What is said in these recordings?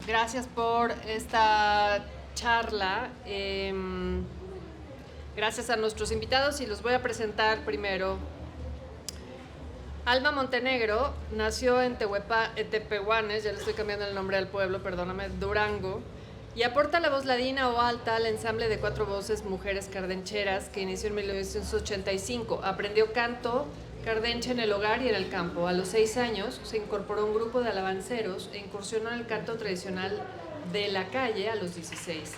Gracias por esta charla. Gracias a nuestros invitados y los voy a presentar primero. Alma Montenegro nació en Tepehuanes, ya le estoy cambiando el nombre al pueblo, perdóname, Durango, y aporta la voz ladina o alta al ensamble de 4 voces Mujeres Cardencheras que inició en 1985. Aprendió canto cardenche en el hogar y en el campo. A los 6 años se incorporó a un grupo de alabanceros e incursionó en el canto tradicional de la calle a los 16.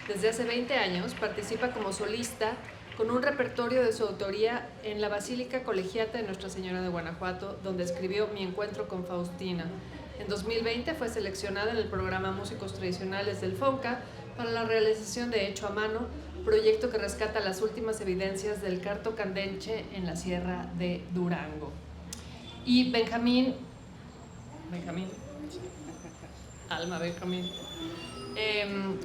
Desde hace 20 años participa como solista con un repertorio de su autoría en la Basílica Colegiata de Nuestra Señora de Guanajuato, donde escribió Mi encuentro con Faustina. En 2020 fue seleccionada en el programa Músicos Tradicionales del FONCA para la realización de Hecho a Mano, proyecto que rescata las últimas evidencias del canto candenche en la Sierra de Durango. Y Benjamín, Alma Benjamín,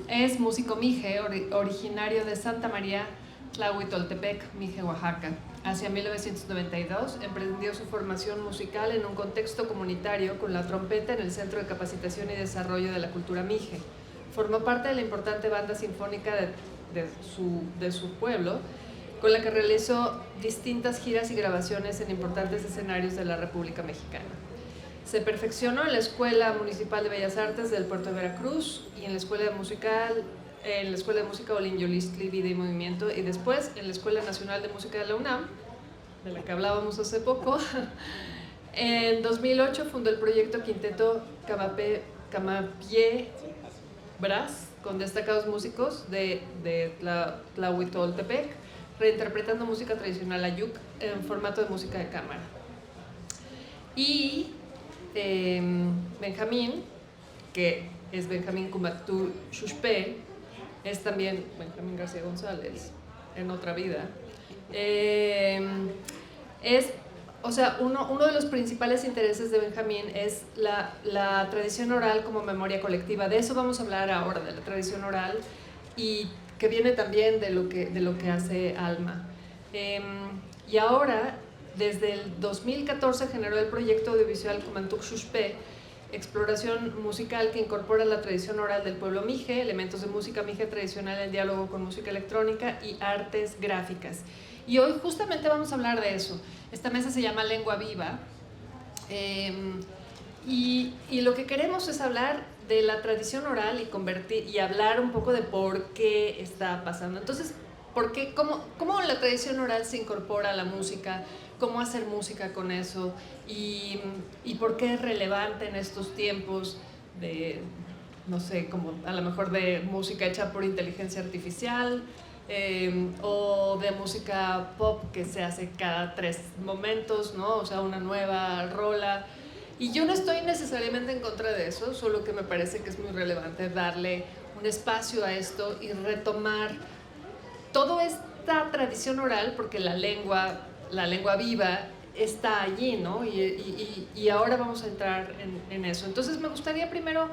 es músico mije, originario de Santa María Tlahuitoltepec, Mije, Oaxaca. Hacia 1992 emprendió su formación musical en un contexto comunitario con la trompeta en el Centro de Capacitación y Desarrollo de la Cultura Mije. Formó parte de la importante banda sinfónica de su pueblo, con la que realizó distintas giras y grabaciones en importantes escenarios de la República Mexicana. Se perfeccionó en la Escuela Municipal de Bellas Artes del Puerto de Veracruz y en la Escuela de Música Olin Yolistli, Vida y Movimiento, y después en la Escuela Nacional de Música de la UNAM, de la que hablábamos hace poco. En 2008 fundó el proyecto Quinteto Camapié Brass, con destacados músicos de Tlahuitoltepec, reinterpretando música tradicional ayuk en formato de música de cámara. Y Benjamín, que es Benjamín Kumactú Xuxpé, es también Benjamín García González, en otra vida. Uno de los principales intereses de Benjamín es la tradición oral como memoria colectiva. De eso vamos a hablar ahora, de la tradición oral, y que viene también de lo que hace Alma. Y ahora, desde el 2014, generó el proyecto audiovisual Kumantuk Xuxpé, exploración musical que incorpora la tradición oral del pueblo mije, elementos de música mije tradicional en diálogo con música electrónica y artes gráficas. Y hoy justamente vamos a hablar de eso. Esta mesa se llama Lengua Viva, y lo que queremos es hablar de la tradición oral y hablar un poco de por qué está pasando. Entonces, ¿cómo la tradición oral se incorpora a la música? ¿Cómo hacer música con eso? Y por qué es relevante en estos tiempos de, no sé, como a lo mejor de música hecha por inteligencia artificial, o de música pop que se hace cada 3 momentos, ¿no? O sea, una nueva rola. Y yo no estoy necesariamente en contra de eso, solo que me parece que es muy relevante darle un espacio a esto y retomar toda esta tradición oral, porque la lengua viva está allí, ¿no? Y ahora vamos a entrar en eso. Entonces me gustaría primero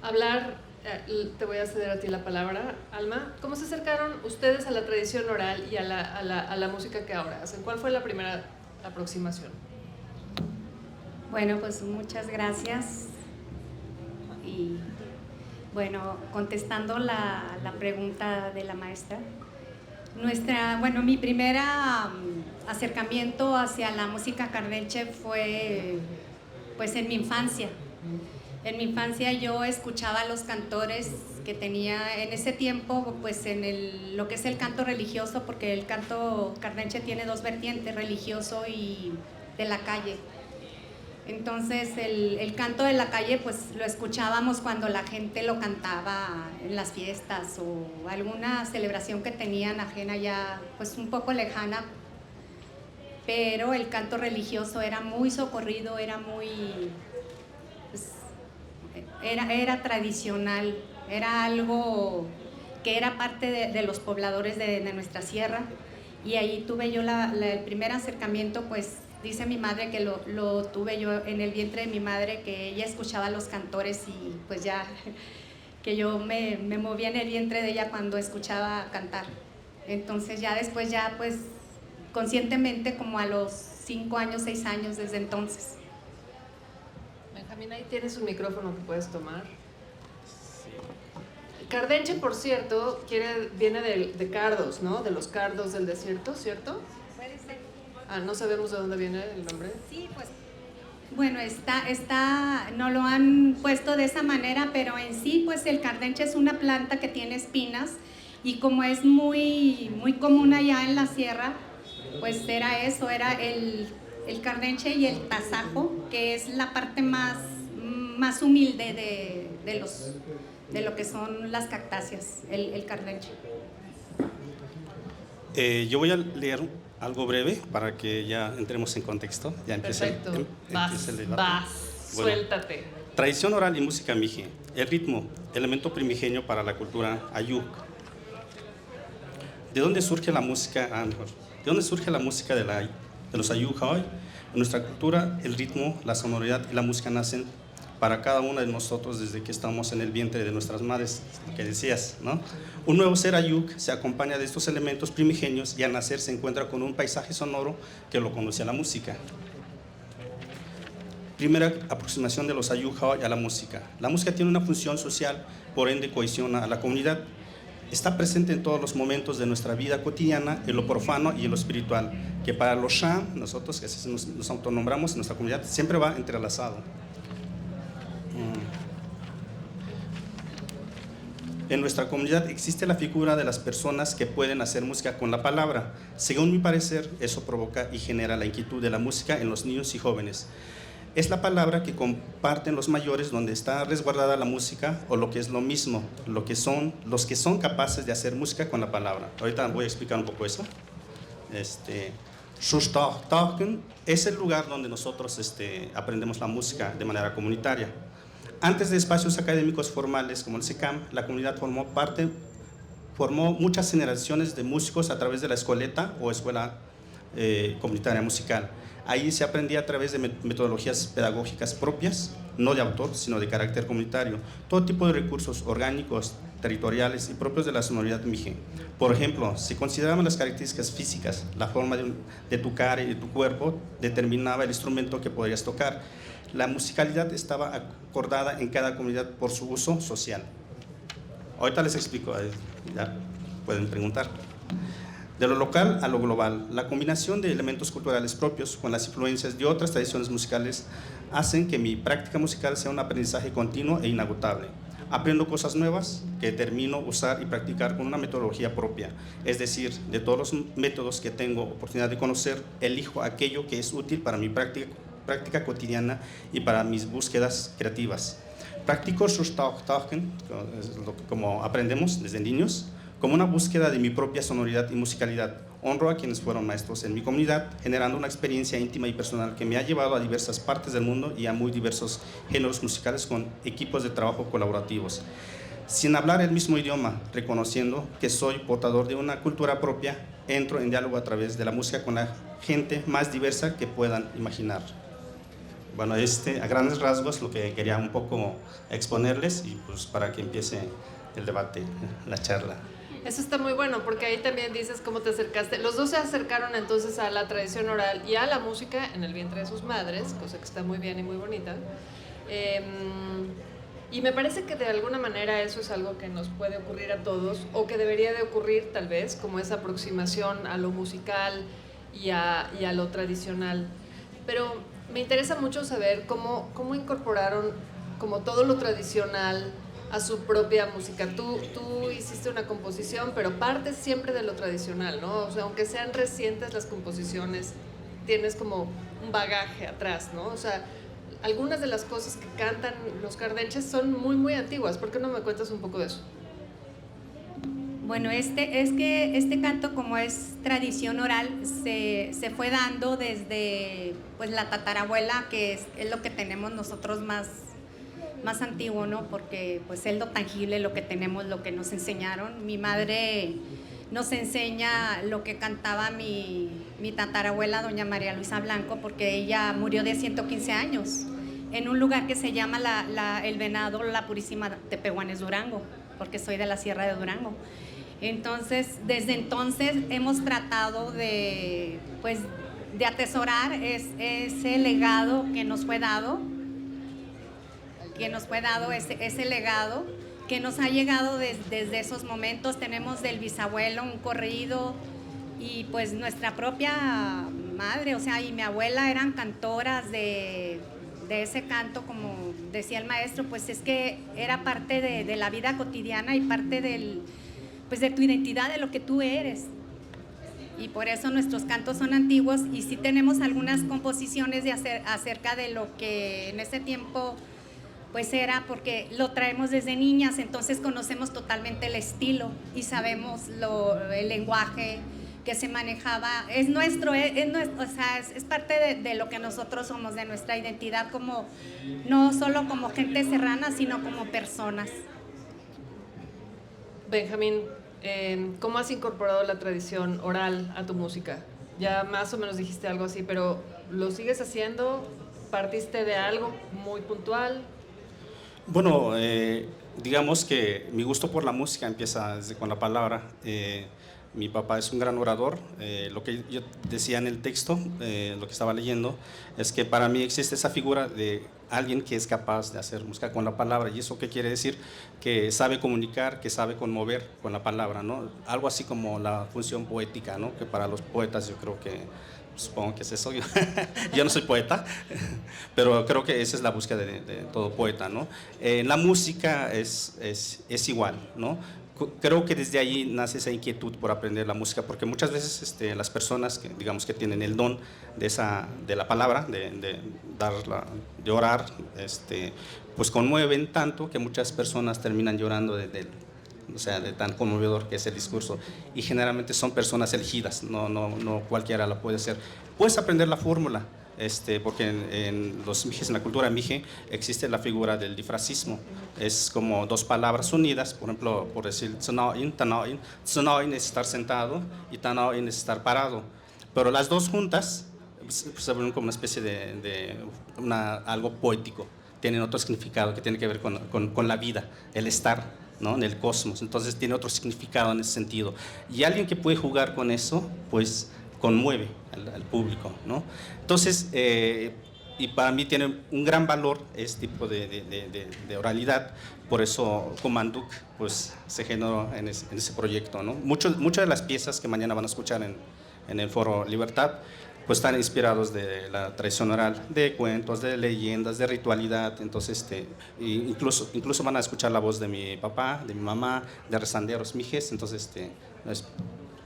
hablar, te voy a ceder a ti la palabra, Alma. ¿Cómo se acercaron ustedes a la tradición oral y a la música que ahora hacen? ¿Cuál fue la primera aproximación? Bueno, pues muchas gracias. Y bueno, contestando la pregunta de la maestra, mi primer acercamiento hacia la música cardenche fue pues en mi infancia. En mi infancia yo escuchaba a los cantores que tenía en ese tiempo, pues en lo que es el canto religioso, porque el canto cardenche tiene 2 vertientes, religioso y de la calle. Entonces el canto de la calle pues lo escuchábamos cuando la gente lo cantaba en las fiestas o alguna celebración que tenían ajena ya pues un poco lejana, pero el canto religioso era muy socorrido, era muy pues, era tradicional, era algo que era parte de los pobladores de nuestra sierra, y ahí tuve yo el primer acercamiento. Pues dice mi madre que lo tuve yo en el vientre de mi madre, que ella escuchaba a los cantores y pues ya que yo me movía en el vientre de ella cuando escuchaba cantar. Entonces ya después ya pues conscientemente como a los 5 años, 6 años desde entonces. Benjamín, ahí tienes un micrófono que puedes tomar. Cardenche, por cierto, viene de cardos, ¿no? De los cardos del desierto, ¿cierto? Puede ser. No sabemos de dónde viene el nombre. Sí, pues. Bueno, no lo han puesto de esa manera, pero en sí, pues el cardenche es una planta que tiene espinas y como es muy, muy común allá en la sierra, pues era el cardenche y el tasajo, que es la parte más humilde de lo que son las cactáceas, el cardenche. Yo voy a leer algo breve para que ya entremos en contexto. Ya empieza el debate. Bueno, suéltate. Tradición oral y música mije. El ritmo, elemento primigenio para la cultura ayuk. ¿De dónde surge la música? ¿De dónde surge la música de los ayuk hoy? En nuestra cultura, el ritmo, la sonoridad y la música nacen para cada uno de nosotros desde que estamos en el vientre de nuestras madres, que decías, ¿no? Un nuevo ser ayuk se acompaña de estos elementos primigenios y al nacer se encuentra con un paisaje sonoro que lo conduce a la música. Primera aproximación de los ayuk a la música. La música tiene una función social, por ende cohesiona a la comunidad. Está presente en todos los momentos de nuestra vida cotidiana, en lo profano y en lo espiritual, que para los sham, nosotros que así nos autonombramos en nuestra comunidad, siempre va entrelazado. En nuestra comunidad existe la figura de las personas que pueden hacer música con la palabra. Según mi parecer, eso provoca y genera la inquietud de la música en los niños y jóvenes. Es la palabra que comparten los mayores donde está resguardada la música, o lo que es lo mismo, los que son capaces de hacer música con la palabra. Ahorita voy a explicar un poco eso. Shushtachen es el lugar donde nosotros aprendemos la música de manera comunitaria. Antes de espacios académicos formales como el SECAM, la comunidad formó muchas generaciones de músicos a través de la escueleta o escuela comunitaria musical. Ahí se aprendía a través de metodologías pedagógicas propias, no de autor, sino de carácter comunitario, todo tipo de recursos orgánicos, territoriales y propios de la sonoridad mije. Por ejemplo, se consideraban las características físicas, la forma de tu cara y de tu cuerpo determinaba el instrumento que podrías tocar. La musicalidad estaba acordada en cada comunidad por su uso social. Ahorita les explico, ya pueden preguntar. De lo local a lo global, la combinación de elementos culturales propios con las influencias de otras tradiciones musicales hacen que mi práctica musical sea un aprendizaje continuo e inagotable. Aprendo cosas nuevas que termino usar y practicar con una metodología propia, es decir, de todos los métodos que tengo oportunidad de conocer, elijo aquello que es útil para mi práctica cotidiana y para mis búsquedas creativas. Practico Shushtachen, como aprendemos desde niños, como una búsqueda de mi propia sonoridad y musicalidad. Honro a quienes fueron maestros en mi comunidad, generando una experiencia íntima y personal que me ha llevado a diversas partes del mundo y a muy diversos géneros musicales con equipos de trabajo colaborativos. Sin hablar el mismo idioma, reconociendo que soy portador de una cultura propia, entro en diálogo a través de la música con la gente más diversa que puedan imaginar. Bueno, a grandes rasgos lo que quería un poco exponerles y pues para que empiece el debate, la charla. Eso está muy bueno porque ahí también dices cómo te acercaste. Los dos se acercaron entonces a la tradición oral y a la música en el vientre de sus madres, cosa que está muy bien y muy bonita. Y me parece que de alguna manera eso es algo que nos puede ocurrir a todos o que debería de ocurrir tal vez, como esa aproximación a lo musical y a lo tradicional. Pero me interesa mucho saber cómo incorporaron como todo lo tradicional a su propia música. Tú hiciste una composición, pero partes siempre de lo tradicional, ¿no? O sea, aunque sean recientes las composiciones, tienes como un bagaje atrás, ¿no? O sea, algunas de las cosas que cantan los cardenches son muy, muy antiguas. ¿Por qué no me cuentas un poco de eso? Bueno, este canto, como es tradición oral, se fue dando desde pues, la tatarabuela, que es lo que tenemos nosotros más antiguo, ¿no? Porque pues es lo tangible, lo que tenemos, lo que nos enseñaron. Mi madre nos enseña lo que cantaba mi tatarabuela, doña María Luisa Blanco, porque ella murió de 115 años en un lugar que se llama El Venado, la Purísima Tepehuanes, Durango, porque soy de la Sierra de Durango. Entonces, desde entonces hemos tratado de atesorar ese legado que nos fue dado, ese legado que nos ha llegado desde esos momentos. Tenemos del bisabuelo un corrido y pues nuestra propia madre, o sea, y mi abuela eran cantoras de ese canto, como decía el maestro, pues es que era parte de la vida cotidiana y parte pues de tu identidad, de lo que tú eres. Y por eso nuestros cantos son antiguos y sí tenemos algunas composiciones acerca de lo que en ese tiempo pues era, porque lo traemos desde niñas, entonces conocemos totalmente el estilo y sabemos el lenguaje que se manejaba, es nuestro, o sea, es parte de lo que nosotros somos, de nuestra identidad, como no solo como gente serrana, sino como personas. Benjamín, ¿cómo has incorporado la tradición oral a tu música? Ya más o menos dijiste algo así, pero ¿lo sigues haciendo? ¿Partiste de algo muy puntual? Bueno, digamos que mi gusto por la música empieza con la palabra. Mi papá es un gran orador. Lo que yo decía en el texto, lo que estaba leyendo, es que para mí existe esa figura de alguien que es capaz de hacer música con la palabra. ¿Y eso qué quiere decir? Que sabe comunicar, que sabe conmover con la palabra, ¿no? Algo así como la función poética, ¿no? Que para los poetas yo creo que, supongo que es eso. Yo no soy poeta, pero creo que esa es la búsqueda de todo poeta, ¿no? La música es igual, ¿no? Creo que desde ahí nace esa inquietud por aprender la música, porque muchas veces las personas que, digamos, que tienen el don de la palabra, de orar, pues conmueven tanto que muchas personas terminan llorando o sea, de tan conmovedor que es el discurso, y generalmente son personas elegidas, no cualquiera lo puede hacer. Puedes aprender la fórmula, porque en los mijes, en la cultura mije, existe la figura del difracismo. Es como dos palabras unidas, por ejemplo, por decir tsunaoin, tanaoin. Tsunaoin es estar sentado y tanaoin es estar parado. Pero las dos juntas se ven como una especie de algo poético. Tienen otro significado que tiene que ver con la vida, el estar, ¿no? En el cosmos. Entonces tiene otro significado en ese sentido. Y alguien que puede jugar con eso, pues conmueve al público, ¿no? Entonces, y para mí tiene un gran valor este tipo de oralidad, por eso Kumanduk pues, se generó en ese proyecto, ¿no? Muchas de las piezas que mañana van a escuchar en el Foro Libertad pues están inspirados de la tradición oral, de cuentos, de leyendas, de ritualidad. Entonces, incluso van a escuchar la voz de mi papá, de mi mamá, de rezanderos mijes. Entonces,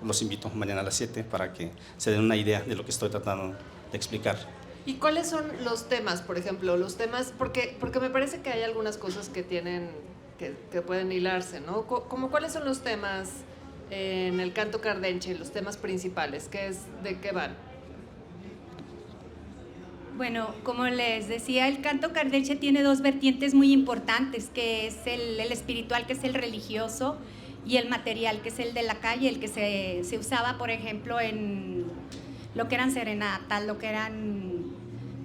los invito mañana a las 7 para que se den una idea de lo que estoy tratando de explicar. ¿Y cuáles son los temas, por ejemplo? Los temas, porque me parece que hay algunas cosas que que pueden hilarse, ¿no? Como cuáles son los temas en el canto cardenche, los temas principales, ¿de qué van? Bueno, como les decía, el canto cardenche tiene dos vertientes muy importantes, que es el espiritual, que es el religioso, y el material, que es el de la calle, el que se usaba, por ejemplo, en lo que eran serenatas, lo que eran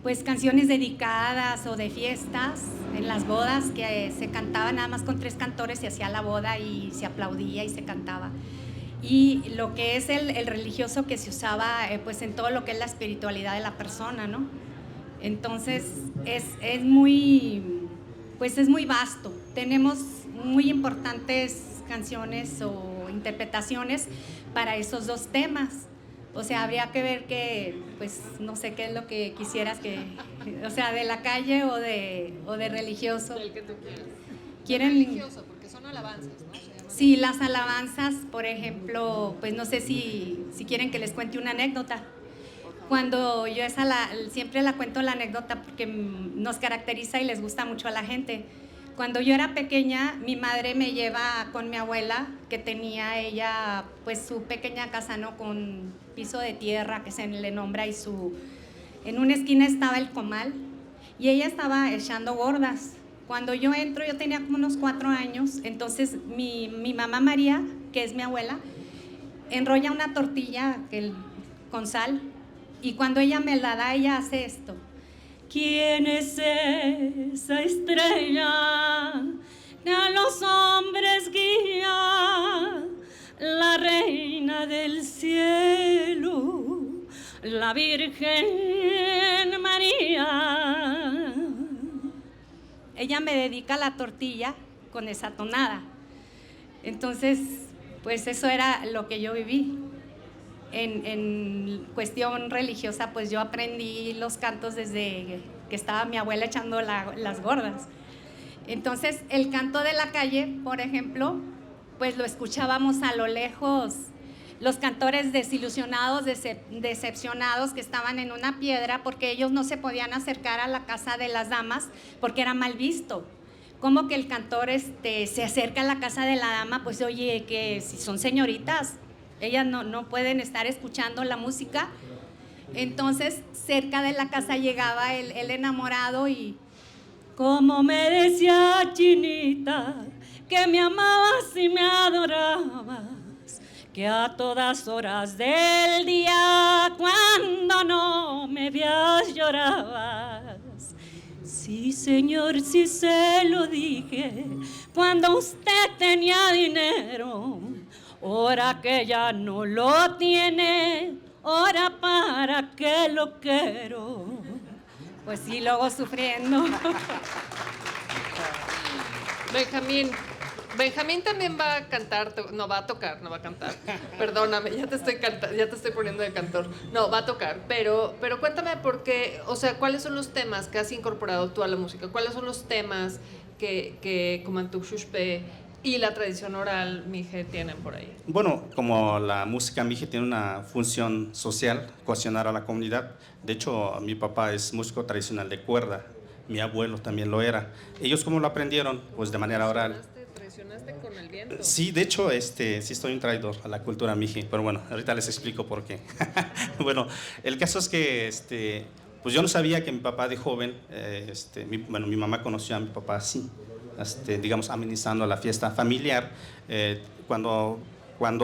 pues canciones dedicadas o de fiestas, en las bodas, que se cantaba nada más con 3 cantores, se hacía la boda y se aplaudía y se cantaba. Y lo que es el religioso, que se usaba pues en todo lo que es la espiritualidad de la persona, ¿no? Entonces es muy vasto. Tenemos muy importantes canciones o interpretaciones para esos dos temas. O sea, habría que ver pues no sé qué es lo que quisieras o sea, de la calle o de religioso. El que tú quieras. ¿Quieren? Religioso, porque son alabanzas, ¿no? Sí, las alabanzas, por ejemplo, pues no sé si quieren que les cuente una anécdota. Cuando yo siempre la cuento la anécdota porque nos caracteriza y les gusta mucho a la gente. Cuando yo era pequeña, mi madre me lleva con mi abuela, que tenía ella pues su pequeña casa, ¿no? Con piso de tierra, que se le nombra, y en una esquina estaba el comal, y ella estaba echando gordas. Cuando yo entro, yo tenía como unos 4 años, entonces mi mamá María, que es mi abuela, enrolla una tortilla con sal, y cuando ella me la da, ella hace esto. ¿Quién es esa estrella que a los hombres guía? La reina del cielo, la Virgen María. Ella me dedica la tortilla con esa tonada. Entonces, pues eso era lo que yo viví. En cuestión religiosa, pues yo aprendí los cantos desde que estaba mi abuela echando las gordas. Entonces, el canto de la calle, por ejemplo, pues lo escuchábamos a lo lejos, los cantores desilusionados, decepcionados, que estaban en una piedra porque ellos no se podían acercar a la casa de las damas porque era mal visto. Como que el cantor se acerca a la casa de la dama, pues oye, que si son señoritas, ellas no pueden estar escuchando la música. Entonces, cerca de la casa llegaba el enamorado y como me decía Chinita, que me amabas y me adorabas, que a todas horas del día, cuando no me veas, llorabas. Sí, señor, sí se lo dije, cuando usted tenía dinero, ahora que ya no lo tiene, ahora para qué lo quiero. Pues sí, luego sufriendo. Benjamín también va a cantar, no va a tocar, no va a cantar. Perdóname, ya te estoy poniendo de cantor. No, va a tocar, pero cuéntame por qué, o sea, ¿cuáles son los temas que has incorporado tú a la música? ¿Cuáles son los temas que Kumantuk Shushpe y la tradición oral Mije tienen por ahí? Bueno, como la música Mije tiene una función social, cohesionar a la comunidad. De hecho, mi papá es músico tradicional de cuerda, mi abuelo también lo era. ¿Ellos cómo lo aprendieron? Pues de manera oral. Traicionaste con el viento. Sí, de hecho, sí estoy un traidor a la cultura Mije, pero bueno, ahorita les explico por qué. Bueno, el caso es que, pues yo no sabía que mi papá de joven, mi mamá conoció a mi papá así, digamos, amenizando la fiesta familiar. Cuando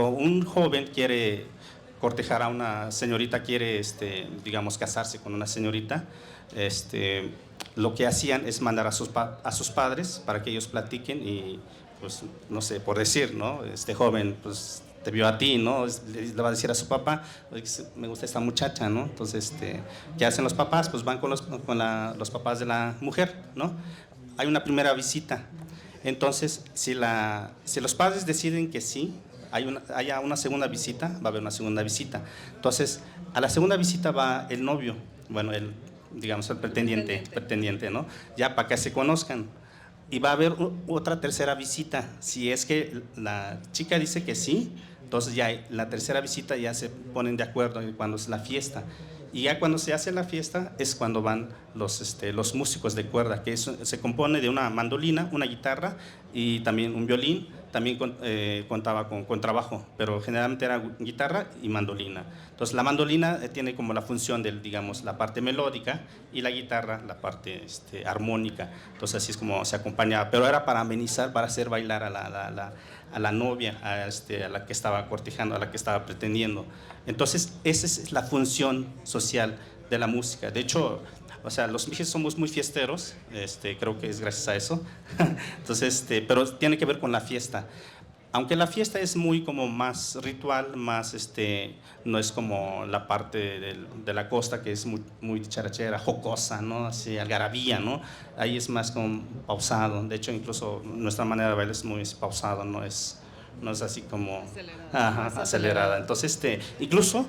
un joven quiere cortejar a una señorita, quiere, digamos, casarse con una señorita, lo que hacían es mandar a sus padres para que ellos platiquen y, pues, no sé, por decir, ¿no? Este joven, pues, te vio a ti, ¿no? Le va a decir a su papá, me gusta esta muchacha, ¿no? Entonces, ¿qué hacen los papás? Pues van con los papás de la mujer, ¿no? Hay una primera visita. Entonces, si los padres deciden que sí, haya una segunda visita, va a haber una segunda visita. Entonces, a la segunda visita va el novio, bueno, digamos, el pretendiente, ¿no? Ya para que se conozcan. Y va a haber otra tercera visita. Si es que la chica dice que sí, entonces ya la tercera visita ya se ponen de acuerdo cuando es la fiesta. Y ya cuando se hace la fiesta es cuando van los músicos de cuerda, que se compone de una mandolina, una guitarra y también un violín. También contaba con contrabajo, pero generalmente era guitarra y mandolina. Entonces la mandolina tiene como la función de, digamos, la parte melódica y la guitarra la parte armónica. Entonces así es como se acompañaba, pero era para amenizar, para hacer bailar a la novia, a la que estaba cortejando, a la que estaba pretendiendo. Entonces esa es la función social de la música. De hecho, o sea, los mijes somos muy fiesteros, creo que es gracias a eso. Entonces, pero tiene que ver con la fiesta. Aunque la fiesta es muy como más ritual, más no es como la parte de la costa que es muy, muy dicharachera, jocosa, ¿no? Así, algarabía, ¿no? Ahí es más como pausado. De hecho, incluso nuestra manera de bailar es muy pausado, no es así como acelerada. Entonces, incluso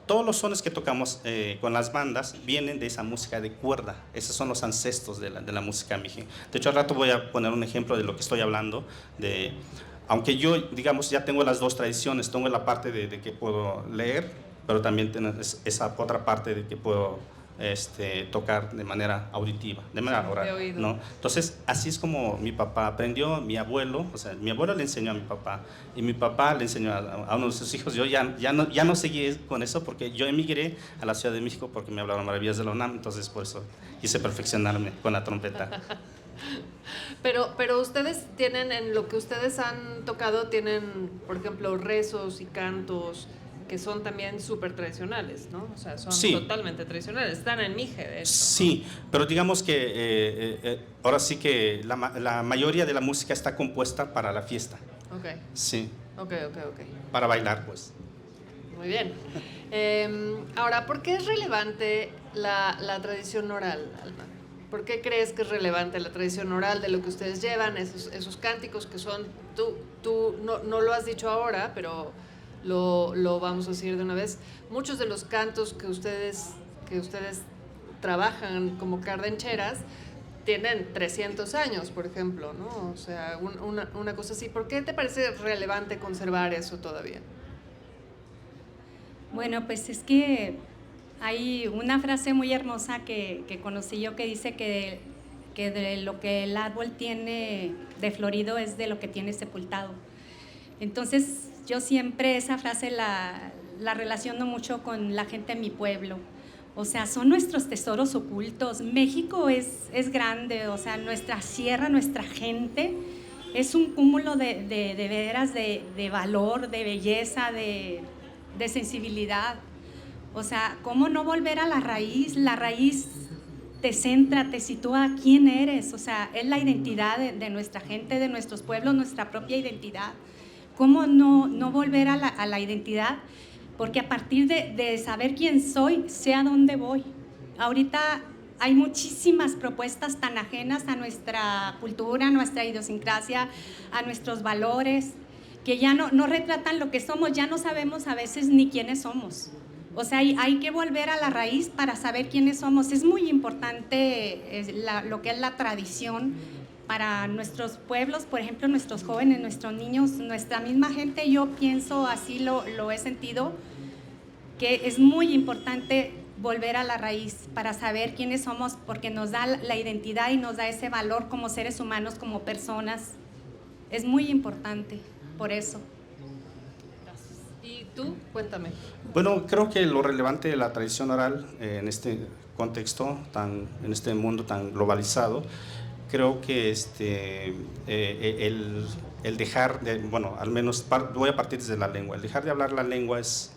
todos los sones que tocamos con las bandas vienen de esa música de cuerda. Esos son los ancestros de la música Mije. De hecho, al rato voy a poner un ejemplo de lo que estoy hablando. Aunque yo, digamos, ya tengo las dos tradiciones, tengo la parte de que puedo leer, pero también tengo esa otra parte de que puedo tocar de manera auditiva, de manera oral, ¿no? Entonces, así es como mi papá aprendió, mi abuelo le enseñó a mi papá y mi papá le enseñó a uno de sus hijos. Yo ya no seguí con eso porque yo emigré a la Ciudad de México porque me hablaron maravillas de la UNAM, entonces por eso quise perfeccionarme con la trompeta. Pero ustedes tienen, en lo que ustedes han tocado, tienen, por ejemplo, rezos y cantos que son también súper tradicionales, ¿no? O sea, son totalmente tradicionales, están en Mije, de hecho. Sí, ¿no? Pero digamos que ahora sí que la mayoría de la música está compuesta para la fiesta. Ok. Sí. Ok. Para bailar, pues. Muy bien. Ahora, ¿por qué es relevante la tradición oral, Alma? ¿Por qué crees que es relevante la tradición oral de lo que ustedes llevan, esos cánticos que son, tú no lo has dicho ahora, pero lo vamos a decir de una vez, muchos de los cantos que ustedes trabajan como cardencheras tienen 300 años, por ejemplo, ¿no? O sea, una cosa así. ¿Por qué te parece relevante conservar eso todavía? Bueno, pues es que hay una frase muy hermosa que conocí yo que dice que de lo que el árbol tiene de florido es de lo que tiene sepultado. Entonces yo siempre esa frase la relaciono mucho con la gente de mi pueblo. O sea, son nuestros tesoros ocultos. México es grande, o sea, nuestra sierra, nuestra gente es un cúmulo de veras de valor, de belleza, de sensibilidad. O sea, ¿cómo no volver a la raíz? La raíz te centra, te sitúa quién eres. O sea, es la identidad de nuestra gente, de nuestros pueblos, nuestra propia identidad. ¿Cómo no volver a la identidad? Porque a partir de saber quién soy, sé a dónde voy. Ahorita hay muchísimas propuestas tan ajenas a nuestra cultura, a nuestra idiosincrasia, a nuestros valores, que ya no retratan lo que somos, ya no sabemos a veces ni quiénes somos. O sea, hay que volver a la raíz para saber quiénes somos. Es muy importante lo que es la tradición para nuestros pueblos, por ejemplo, nuestros jóvenes, nuestros niños, nuestra misma gente. Yo pienso, así lo he sentido, que es muy importante volver a la raíz para saber quiénes somos, porque nos da la identidad y nos da ese valor como seres humanos, como personas. Es muy importante, por eso. ¿Y tú? Cuéntame. Bueno, creo que lo relevante de la tradición oral en este contexto, en este mundo tan globalizado, creo que el dejar de, bueno, al menos voy a partir desde la lengua, el dejar de hablar la lengua es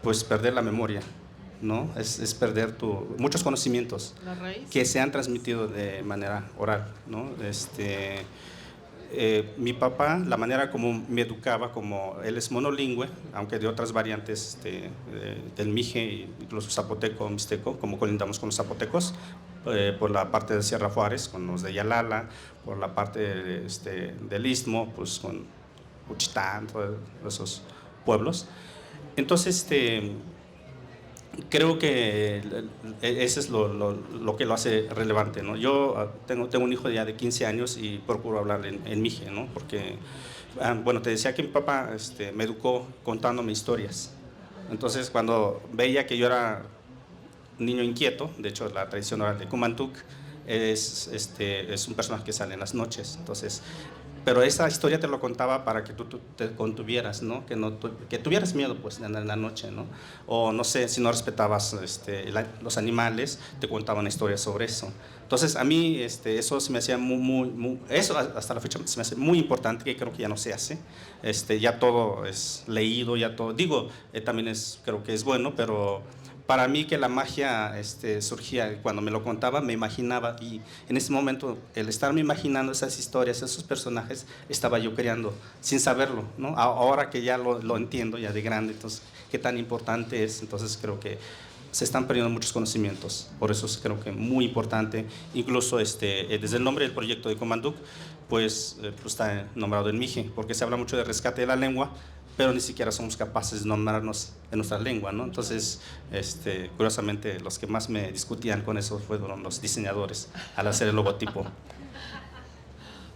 pues perder la memoria, ¿no? Es perder muchos conocimientos que se han transmitido de manera oral, ¿no? Mi papá, la manera como me educaba, como él es monolingüe, aunque de otras variantes del mije, incluso zapoteco, mixteco, como colindamos con los zapotecos, por la parte de Sierra Juárez, con los de Yalala, por la parte del Istmo, pues con Juchitán, todos esos pueblos. Entonces, creo que ese es lo que lo hace relevante, ¿no? Yo tengo un hijo ya de 15 años y procuro hablar en mije, ¿no? Porque, bueno, te decía que mi papá me educó contándome historias. Entonces, cuando veía que yo era niño inquieto, de hecho, la tradición oral de Kumantuk es un personaje que sale en las noches. Entonces, pero esa historia te lo contaba para que tú te contuvieras, ¿no? Que tuvieras miedo, pues, en la noche, ¿no? O no sé, si no respetabas los animales, te contaban historias sobre eso. Entonces, a mí eso se me hacía eso hasta la fecha se me hace muy importante, que creo que ya no se hace. Ya todo es leído, ya todo, digo, también creo que es bueno, pero para mí que la magia surgía cuando me lo contaba, me imaginaba, y en ese momento el estarme imaginando esas historias, esos personajes, estaba yo creando sin saberlo, ¿no? Ahora que ya lo entiendo, ya de grande, entonces qué tan importante es. Entonces creo que se están perdiendo muchos conocimientos, por eso creo que muy importante, incluso desde el nombre del proyecto de Komanduk, pues está nombrado en mije, porque se habla mucho de rescate de la lengua, pero ni siquiera somos capaces de nombrarnos en nuestra lengua, ¿no? Entonces, curiosamente, los que más me discutían con eso fueron los diseñadores al hacer el logotipo.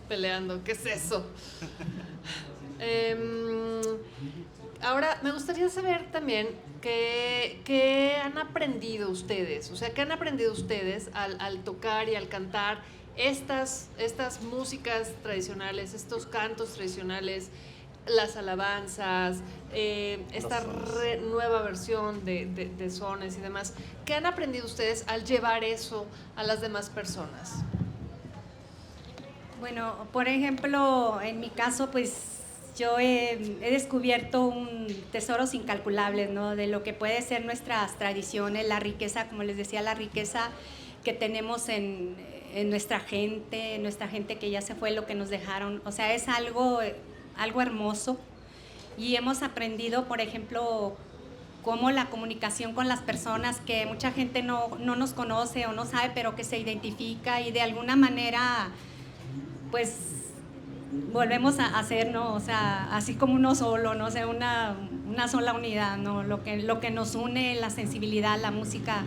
Peleando, ¿qué es eso? Ahora, me gustaría saber también qué han aprendido ustedes, o sea, qué han aprendido ustedes al tocar y al cantar estas músicas tradicionales, estos cantos tradicionales, las alabanzas, esta nueva versión de sones y demás. ¿Qué han aprendido ustedes al llevar eso a las demás personas? Bueno, por ejemplo, en mi caso, pues yo he descubierto tesoros incalculables, ¿no? De lo que puede ser nuestras tradiciones, la riqueza, como les decía, la riqueza que tenemos en nuestra gente que ya se fue, lo que nos dejaron. O sea, es algo hermoso, y hemos aprendido, por ejemplo, cómo la comunicación con las personas, que mucha gente no nos conoce o no sabe, pero que se identifica y de alguna manera, pues, volvemos a hacer, ¿no? O sea, así como uno solo, ¿no? O sea, una sola unidad, ¿no? Lo que nos une, la sensibilidad, la música,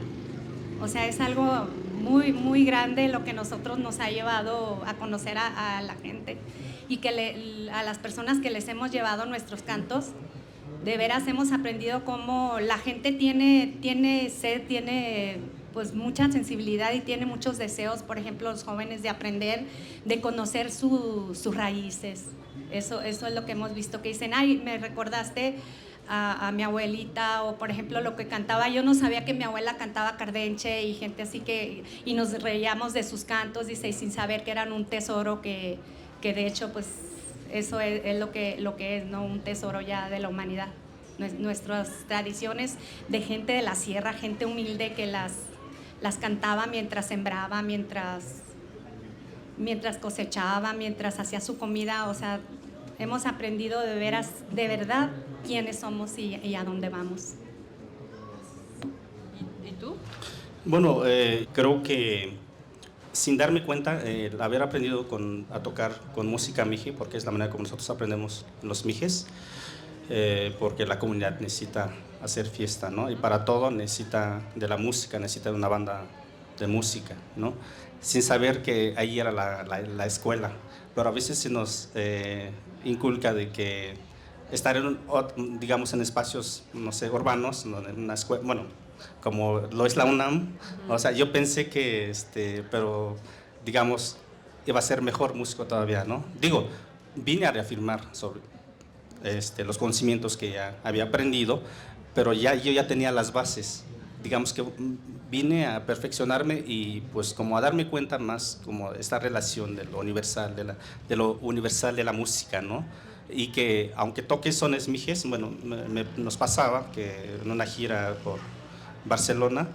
o sea, es algo muy, muy grande lo que nosotros nos ha llevado a conocer a la gente y que a las personas que les hemos llevado nuestros cantos, de veras hemos aprendido cómo la gente tiene sed, tiene pues mucha sensibilidad y tiene muchos deseos, por ejemplo, los jóvenes, de aprender, de conocer sus raíces. Eso es lo que hemos visto, que dicen, ay, me recordaste a mi abuelita, o por ejemplo lo que cantaba, yo no sabía que mi abuela cantaba Cardenche, y gente así y nos reíamos de sus cantos, dice, y sin saber que eran un tesoro que de hecho pues eso es lo que es, ¿no? Un tesoro ya de la humanidad. Nuestras tradiciones de gente de la sierra, gente humilde que las cantaba mientras sembraba, mientras cosechaba, mientras hacía su comida. O sea, hemos aprendido de veras, de verdad, quiénes somos y a dónde vamos. ¿Y tú? Bueno, creo que sin darme cuenta, el haber aprendido a tocar con música mije, porque es la manera como nosotros aprendemos los mijes, porque la comunidad necesita hacer fiesta, ¿no? Y para todo necesita de la música, necesita de una banda de música, ¿no? Sin saber que ahí era la escuela. Pero a veces se nos inculca de que estar digamos, en espacios, no sé, urbanos, en una escuela, bueno, como lo es la UNAM, o sea, yo pensé que, pero, digamos, iba a ser mejor músico todavía, ¿no? Digo, vine a reafirmar sobre los conocimientos que ya había aprendido, pero yo ya tenía las bases. Digamos que vine a perfeccionarme y pues como a darme cuenta más como esta relación de lo universal, de la música, ¿no? Y que aunque toque sones mijes, bueno, nos pasaba que en una gira por Barcelona,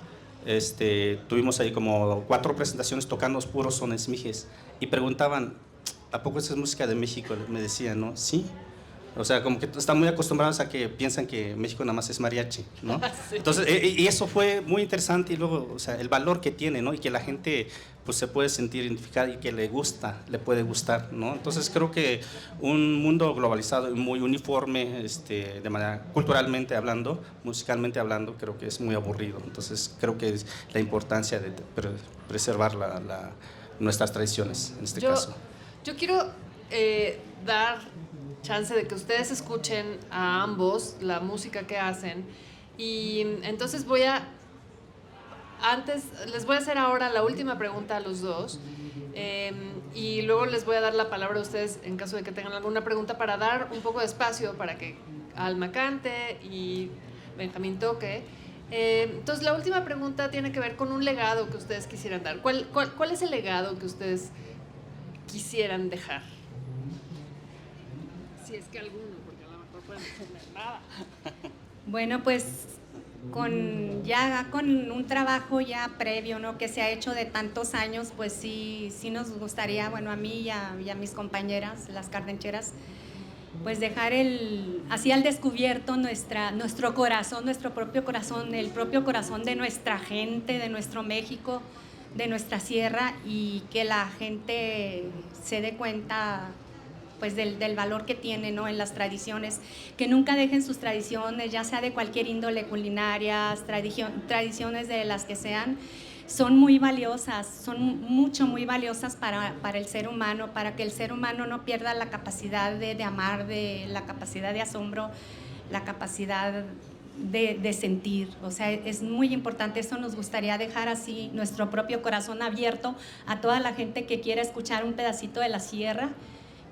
tuvimos ahí como 4 presentaciones tocando puros sones mijes y preguntaban, ¿a poco esa es música de México? Me decían, ¿no? Sí. O sea, como que están muy acostumbrados a que piensan que México nada más es mariachi, ¿no? Sí. Entonces, y eso fue muy interesante, y luego, o sea, el valor que tiene, ¿no? Y que la gente pues se puede sentir identificada y que le puede gustar, ¿no? Entonces creo que un mundo globalizado y muy uniforme, de manera culturalmente hablando, musicalmente hablando, creo que es muy aburrido. Entonces creo que es la importancia de preservar nuestras tradiciones en este caso. Yo quiero dar chance de que ustedes escuchen a ambos la música que hacen, y entonces les voy a hacer ahora la última pregunta a los dos, y luego les voy a dar la palabra a ustedes en caso de que tengan alguna pregunta, para dar un poco de espacio para que Alma cante y Benjamín toque. Entonces la última pregunta tiene que ver con un legado que ustedes quisieran dar. ¿Cuál es el legado que ustedes quisieran dejar? Si es que alguno, porque a lo mejor pueden decirle nada. Bueno, pues con un trabajo ya previo, ¿no? Que se ha hecho de tantos años, pues sí nos gustaría, bueno, a mí y a mis compañeras, las cardencheras, pues dejar así al descubierto nuestro corazón, nuestro propio corazón, el propio corazón de nuestra gente, de nuestro México, de nuestra sierra, y que la gente se dé cuenta pues del valor que tiene, ¿no? En las tradiciones, que nunca dejen sus tradiciones, ya sea de cualquier índole, culinarias, tradiciones de las que sean, son muy valiosas, son muy valiosas para el ser humano, para que el ser humano no pierda la capacidad de amar, la capacidad de asombro, la capacidad de sentir. O sea, es muy importante. Eso nos gustaría dejar así, nuestro propio corazón abierto a toda la gente que quiera escuchar un pedacito de la sierra,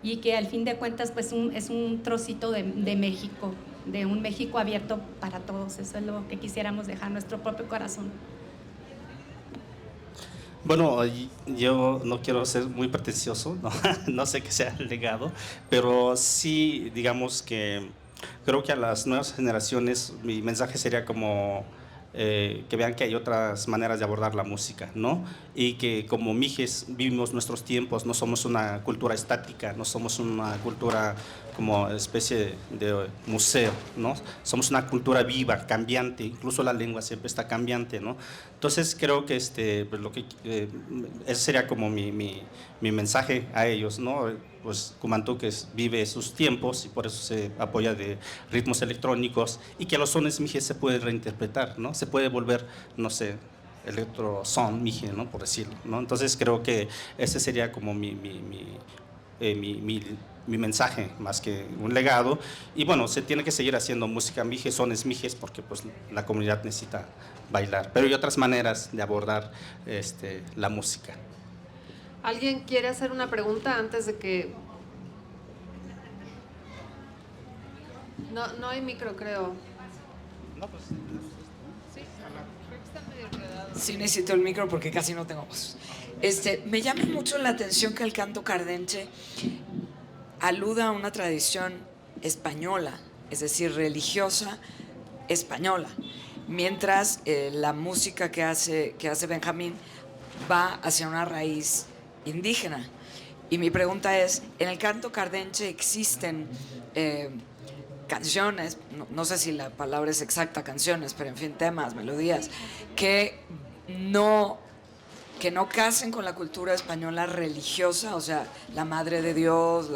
y que al fin de cuentas pues es un trocito de México, de un México abierto para todos. Eso es lo que quisiéramos dejar, nuestro propio corazón. Bueno, yo no quiero ser muy pretencioso, no, no sé qué sea el legado, pero sí, digamos que creo que a las nuevas generaciones mi mensaje sería como que vean que hay otras maneras de abordar la música, ¿no? Y que como mijes vivimos nuestros tiempos, no somos una cultura estática, no somos una cultura como especie de museo, ¿no? Somos una cultura viva, cambiante, incluso la lengua siempre está cambiante, ¿no? Entonces creo que pues ese sería como mi mensaje a ellos, ¿no? Pues Cumantuques vive sus tiempos y por eso se apoya de ritmos electrónicos y que los sones mijes se pueden reinterpretar, ¿no? Se puede volver, no sé, electro son mije, ¿no? Por decirlo, ¿no? Entonces creo que ese sería como mi mensaje más que un legado. Y bueno, se tiene que seguir haciendo música mije, sones mijes, porque pues la comunidad necesita bailar, pero hay otras maneras de abordar la música. ¿Alguien quiere hacer una pregunta antes de que...? No hay micro, creo. No, pues... Sí, creo que está medio enredado. Sí necesito el micro porque casi no tengo voz. Me llama mucho la atención que el canto cardenche aluda a una tradición española, es decir, religiosa española, mientras la música que hace Benjamín va hacia una raíz indígena. Y mi pregunta es, ¿en el canto cardenche existen canciones, no sé si la palabra es exacta, canciones, pero en fin, temas, melodías, que no casen con la cultura española religiosa, o sea, la Madre de Dios,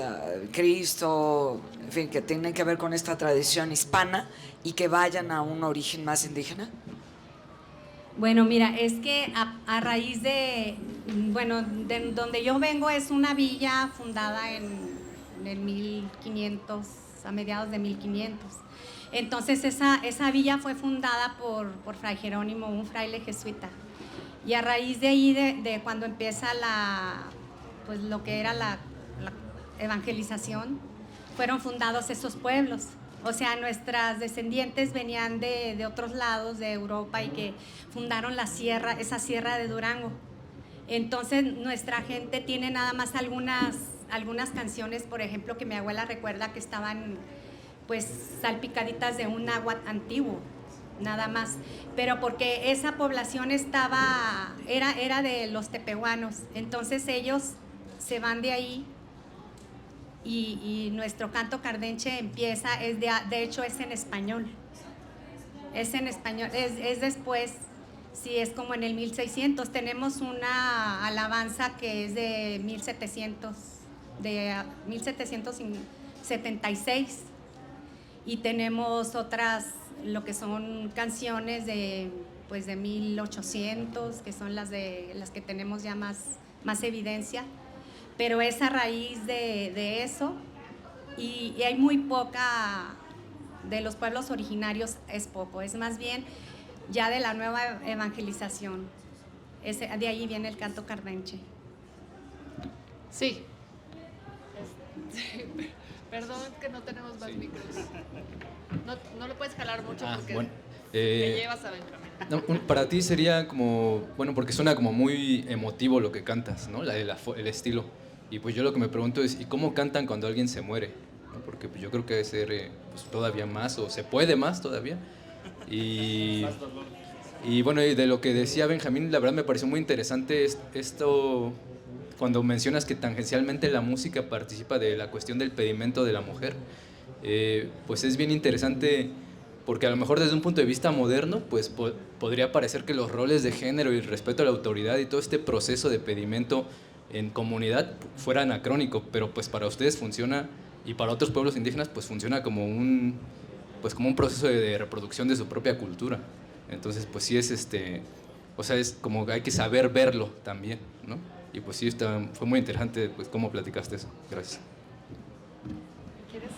Cristo, en fin, que tienen que ver con esta tradición hispana y que vayan a un origen más indígena? Bueno, mira, es que a raíz de donde yo vengo es una villa fundada en el 1500, a mediados de 1500. Entonces esa villa fue fundada por Fray Jerónimo, un fraile jesuita. Y a raíz de ahí, de cuando empieza pues lo que era la evangelización, fueron fundados esos pueblos. O sea, nuestras descendientes venían de otros lados de Europa y que fundaron esa sierra de Durango. Entonces, nuestra gente tiene nada más algunas canciones, por ejemplo, que mi abuela recuerda que estaban pues salpicaditas de un náhuatl antiguo, nada más. Pero porque esa población era de los tepehuanos, entonces ellos se van de ahí. Y nuestro canto cardenche empieza, de hecho es en español. Es en español, es después, sí, es como en el 1600. Tenemos una alabanza que es de 1776. Y tenemos otras, lo que son canciones de 1800, que son las que tenemos ya más evidencia. Pero es a raíz de eso y hay muy poca de los pueblos originarios, es poco, es más bien ya de la nueva evangelización. De ahí viene el canto cardenche. Sí. Perdón que no tenemos más micros. No lo puedes jalar mucho porque bueno, te llevas a Benjamín. No, para ti sería como, bueno, porque suena como muy emotivo lo que cantas, ¿no? El estilo. Y pues yo lo que me pregunto es, ¿y cómo cantan cuando alguien se muere? ¿No? Porque pues yo creo que debe ser pues, todavía más, o se puede más todavía. Y bueno, y de lo que decía Benjamín, la verdad me pareció muy interesante esto, cuando mencionas que tangencialmente la música participa de la cuestión del pedimento de la mujer. Pues es bien interesante, porque a lo mejor desde un punto de vista moderno, pues podría parecer que los roles de género y el respeto a la autoridad y todo este proceso de pedimento en comunidad fuera anacrónico, pero pues para ustedes funciona, y para otros pueblos indígenas pues funciona como un proceso de reproducción de su propia cultura. Entonces pues sí es o sea, es como que hay que saber verlo también, ¿no? Y pues sí, fue muy interesante pues cómo platicaste eso. Gracias. ¿Quieres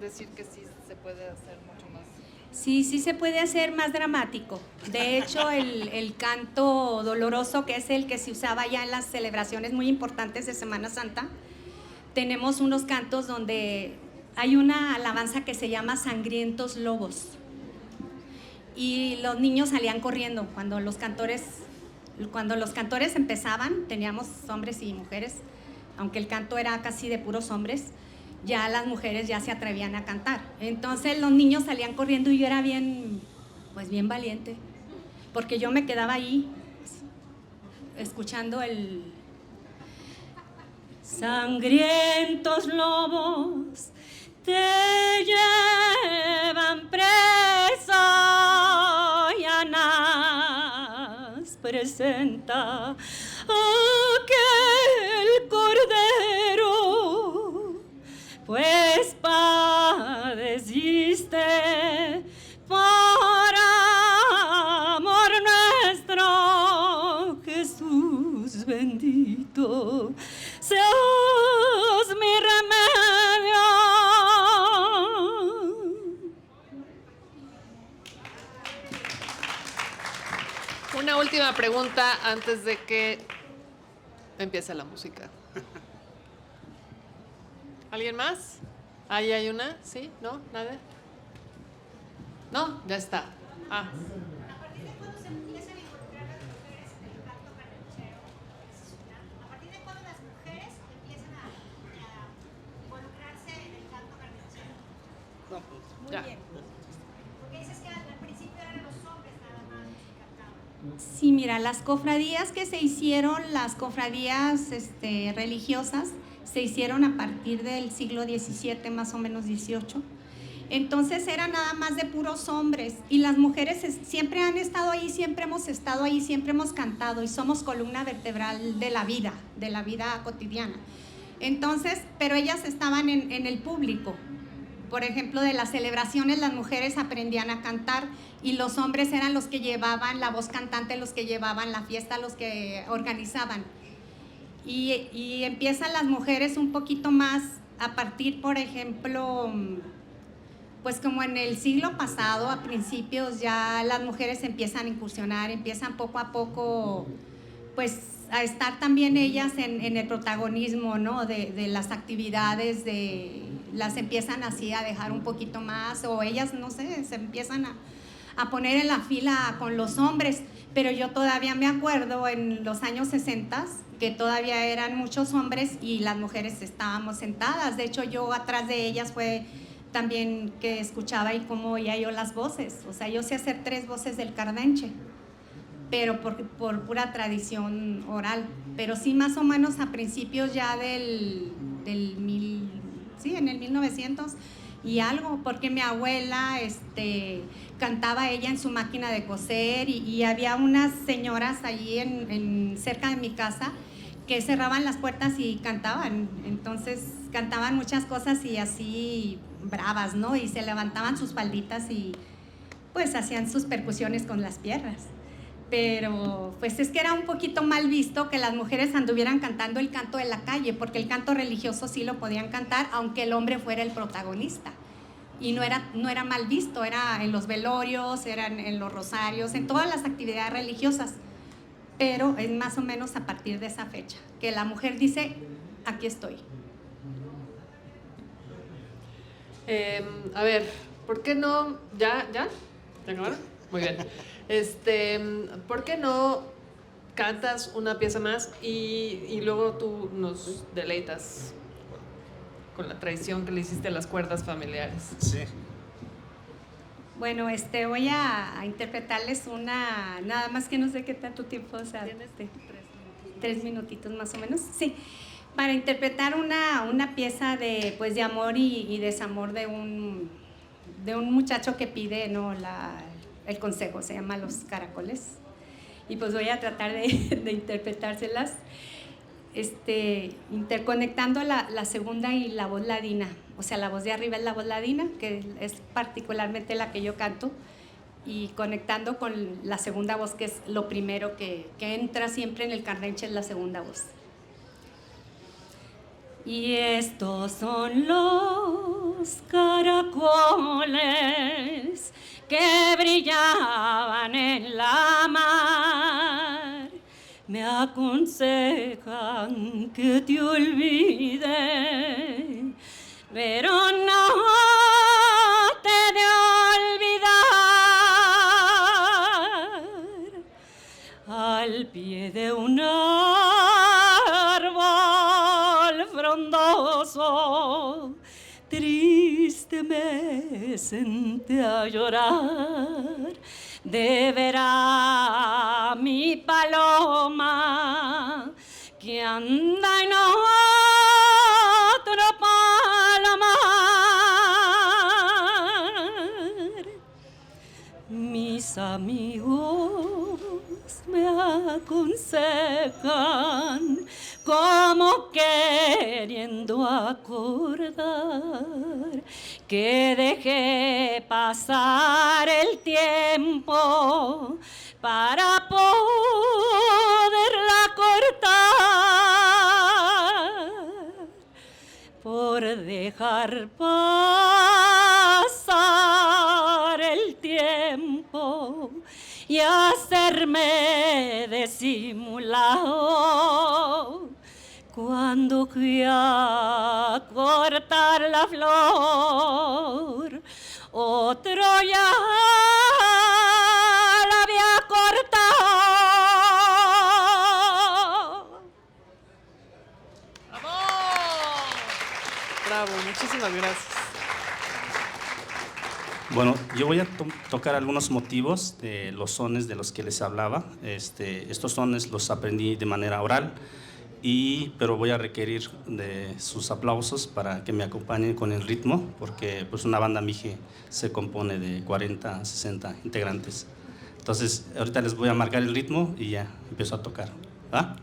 decir que sí se puede hacer mucho más? Sí se puede hacer más dramático. De hecho, el canto doloroso, que es el que se usaba ya en las celebraciones muy importantes de Semana Santa, tenemos unos cantos donde hay una alabanza que se llama Sangrientos Lobos. Y los niños salían corriendo cuando los cantores empezaban. Teníamos hombres y mujeres, aunque el canto era casi de puros hombres, ya las mujeres ya se atrevían a cantar. Entonces los niños salían corriendo y yo era bien valiente. porque yo me quedaba ahí escuchando el sangrientos lobos te llevan presa y Anás presenta aquel cordero, pues padeciste por amor nuestro, Jesús bendito, seas mi remedio. Una última pregunta antes de que empiece la música. ¿Alguien más? ¿Ahí hay una? ¿Sí? ¿No? ¿Nada? No, ya está. Ah. ¿A partir de cuándo se empiezan a involucrar las mujeres en el canto carranchero? Esa es una. ¿A partir de cuándo las mujeres empiezan a involucrarse en el canto carranchero? Muy Ya. bien. Porque dices que al principio eran los hombres nada más los que cantaban. Sí, mira, las cofradías que se hicieron, las cofradías religiosas, se hicieron a partir del siglo XVII, más o menos XVIII. Entonces era nada más de puros hombres y las mujeres siempre han estado ahí, siempre hemos estado ahí, siempre hemos cantado y somos columna vertebral de la vida cotidiana. Entonces, pero ellas estaban en el público. Por ejemplo, de las celebraciones las mujeres aprendían a cantar y los hombres eran los que llevaban la voz cantante, los que llevaban la fiesta, los que organizaban. Y empiezan las mujeres un poquito más a partir, por ejemplo, pues como en el siglo pasado, a principios ya las mujeres empiezan a incursionar, empiezan poco a poco pues a estar también ellas en el protagonismo, ¿no? de las actividades, las empiezan así a dejar un poquito más o ellas, no sé, se empiezan a poner en la fila con los hombres, pero yo todavía me acuerdo en los años 60 que todavía eran muchos hombres y las mujeres estábamos sentadas. De hecho, yo atrás de ellas fue también que escuchaba y cómo oía yo las voces. O sea, yo sé hacer 3 voces del cardenche, pero por pura tradición oral. Pero sí, más o menos a principios ya en el 1900 y algo, porque mi abuela cantaba ella en su máquina de coser y había unas señoras allí cerca de mi casa que cerraban las puertas y cantaban. Entonces cantaban muchas cosas y así bravas, ¿no? Y se levantaban sus falditas y pues hacían sus percusiones con las piernas. Pero pues es que era un poquito mal visto que las mujeres anduvieran cantando el canto de la calle, porque el canto religioso sí lo podían cantar, aunque el hombre fuera el protagonista. Y no era mal visto, era en los velorios, eran en los rosarios, en todas las actividades religiosas. Pero es más o menos a partir de esa fecha, que la mujer dice, aquí estoy. A ver, ¿por qué no? ¿Ya? ¿Ya acabaron? Muy bien. ¿Por qué no cantas una pieza más y luego tú nos deleitas con la tradición que le hiciste a las cuerdas familiares? Sí. Bueno, voy a interpretarles una, nada más que no sé qué tanto tiempo, o sea, 3 minutitos más o menos, sí, para interpretar una pieza de amor y desamor de un muchacho que pide, ¿no? el consejo, se llama Los Caracoles, y pues voy a tratar de interpretárselas, interconectando la segunda y la voz ladina. O sea, la voz de arriba es la voz ladina, que es particularmente la que yo canto, y conectando con la segunda voz, que es lo primero que entra siempre en el cardenche, es la segunda voz. Y estos son los caracoles que brillaban en la mar. Me aconsejan que te olvide, pero no te de olvidar. Al pie de un árbol frondoso, triste que me senté a llorar de ver a mi paloma que anda en otro palomar. Mis amigos me aconsejan como queriendo acordar que dejé pasar el tiempo para poderla cortar, por dejar pasar el tiempo y hacerme disimulado. Cuando fui a cortar la flor, otro ya la había cortado. ¡Bravo! Bravo, muchísimas gracias. Bueno, yo voy a tocar algunos motivos de los sones de los que les hablaba. Estos sones los aprendí de manera oral, pero voy a requerir de sus aplausos para que me acompañen con el ritmo, porque pues una banda mije se compone de 40 a 60 integrantes. Entonces, ahorita les voy a marcar el ritmo y ya empiezo a tocar. ¿Va?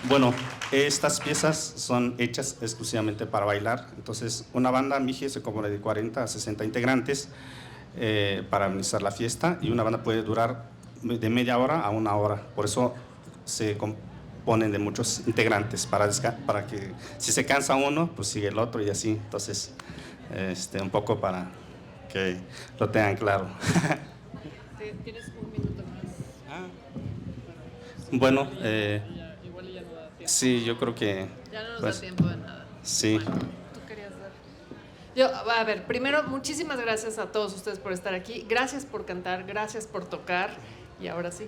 Bueno, estas piezas son hechas exclusivamente para bailar. Entonces, una banda mije se compone de 40 a 60 integrantes para amenizar la fiesta, y una banda puede durar de media hora a una hora. Por eso se componen de muchos integrantes, para que si se cansa uno, pues sigue el otro y así. Entonces, un poco para que lo tengan claro. Tienes un minuto más. Bueno, Igual ya no da tiempo. sí, yo creo que... Ya no nos pues, da tiempo de nada. Sí. Bueno, tú querías dar. A ver, primero, muchísimas gracias a todos ustedes por estar aquí. Gracias por cantar, gracias por tocar. Y ahora sí.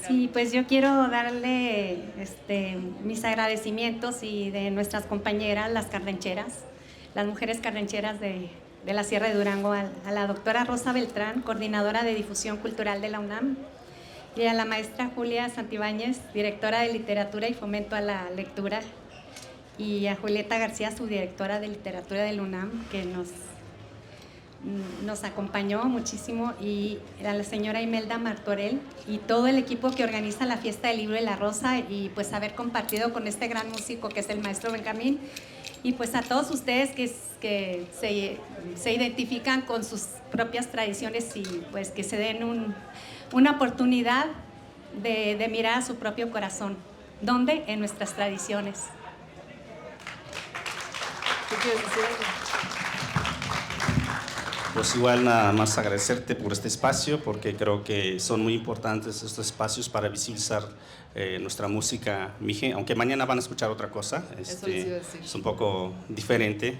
Sí, pues yo quiero darle mis agradecimientos y de nuestras compañeras, las cardencheras, las mujeres cardencheras de la Sierra de Durango, a la doctora Rosa Beltrán, coordinadora de difusión cultural de la UNAM, y a la maestra Julia Santibáñez, directora de literatura y fomento a la lectura, y a Julieta García, subdirectora de literatura del UNAM, que nos acompañó muchísimo, y a la señora Imelda Martorell y todo el equipo que organiza la Fiesta del Libro y la Rosa, y pues haber compartido con este gran músico que es el maestro Benjamín, y pues a todos ustedes que se identifican con sus propias tradiciones y pues que se den una oportunidad de mirar a su propio corazón. ¿Dónde? En nuestras tradiciones. ¿Qué quieres decir? Pues igual nada más agradecerte por este espacio, porque creo que son muy importantes estos espacios para visibilizar nuestra música mije, aunque mañana van a escuchar otra cosa, Eso les iba a decir. es un poco diferente.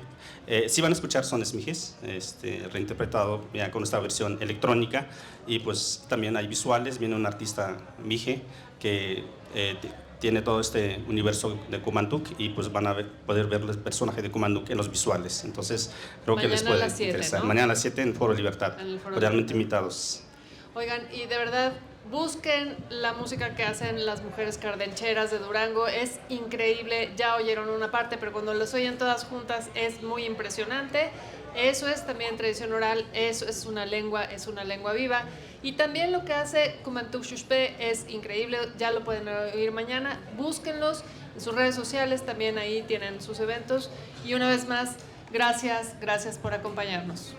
Sí van a escuchar sones mijes, reinterpretado ya con esta versión electrónica, y pues también hay visuales, viene un artista mije que tiene todo este universo de Kumanduk, y pues van a poder ver el personaje de Kumanduk en los visuales. Entonces creo que les Mañana a puede las 7, interesar. ¿no? Mañana a las 7 en Foro Libertad. En el Foro Realmente Libertad. invitados. Oigan, y de verdad, busquen la música que hacen las mujeres cardencheras de Durango, es increíble. Ya oyeron una parte, pero cuando las oyen todas juntas es muy impresionante. Eso es también tradición oral, eso es una lengua viva. Y también lo que hace Kumanduk Xuxpe es increíble, ya lo pueden oír mañana. Búsquenlos en sus redes sociales, también ahí tienen sus eventos. Y una vez más, gracias por acompañarnos.